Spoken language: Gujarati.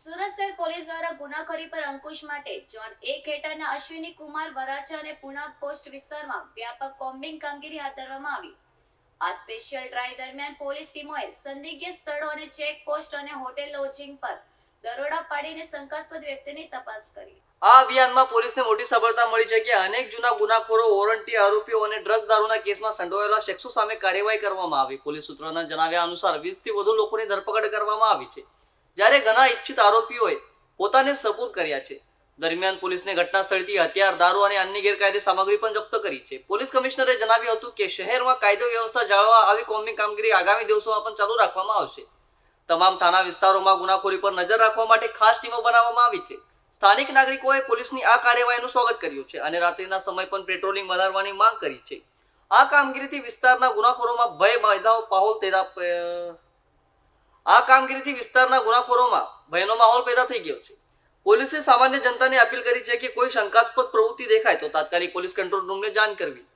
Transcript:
સુરત શહેર પોલીસ દ્વારા ગુનાખોરી પર અંકુશ માટે ઝોન 1 હેઠળના અશ્વિની કુમાર વરાછા અને પુના પોસ્ટ વિસ્તારમાં વ્યાપક કોમ્બિંગ કામગીરી હાથ ધરવામાં આવી. આ સ્પેશિયલ ડ્રાઈવ દરમિયાન પોલીસ ટીમોએ સંદિગ્ધ સ્થળો અને ચેક પોસ્ટ અને હોટેલ લોજિંગ પર દરોડા પાડીને શંકાસ્પદ વ્યક્તિની તપાસ કરી. આ અભિયાનમાં પોલીસને મોટી સફળતા મળી છે કે અનેક જૂના ગુનાખોરો, વોરંટી આરોપીઓ અને ડ્રગ્સ દારૂના કેસમાં સંડોવાયેલા શખ્સો સામે કાર્યવાહી કરવામાં આવી. પોલીસ સૂત્રોના જણાવ્યા અનુસાર 20 થી વધુ લોકોની ધરપકડ કરવામાં આવી છે, જ્યારે ઘણા ઇચ્છિત આરોપીઓએ પોતાને સપૂર્દ કર્યા છે. દરમિયાન પોલીસને ઘટના સ્થળેથી હથિયાર, દારૂ અને અન્ય ગેરકાયદે સામગ્રી પણ જપ્ત કરી છે. પોલીસ કમિશનરે જણાવ્યું હતું કે શહેરમાં કાયદો વ્યવસ્થા જાળવવા આવી કોમ્બિંગ કામગીરી આગામી દિવસોમાં પણ ચાલુ રાખવામાં આવશે. તમામ થાના વિસ્તારોમાં ગુનાખોરી પર નજર રાખવા માટે ખાસ ટીમો બનાવવામાં આવી છે. સ્થાનિક નાગરિકોએ પોલીસની આ કાર્યવાહીનું સ્વાગત કર્યું છે અને રાત્રિના સમય પણ પેટ્રોલિંગ વધારવાની માંગ કરી છે. આ કામગીરીથી વિસ્તારના ગુનાખોરોમાં ભયનો માહોલ પેદા થઈ ગયો છે. પોલીસે સામાન્ય જનતાને અપીલ કરી છે કે કોઈ શંકાસ્પદ પ્રવૃત્તિ દેખાય તો તાત્કાલિક પોલીસ કંટ્રોલ રૂમને જાણ કરવી.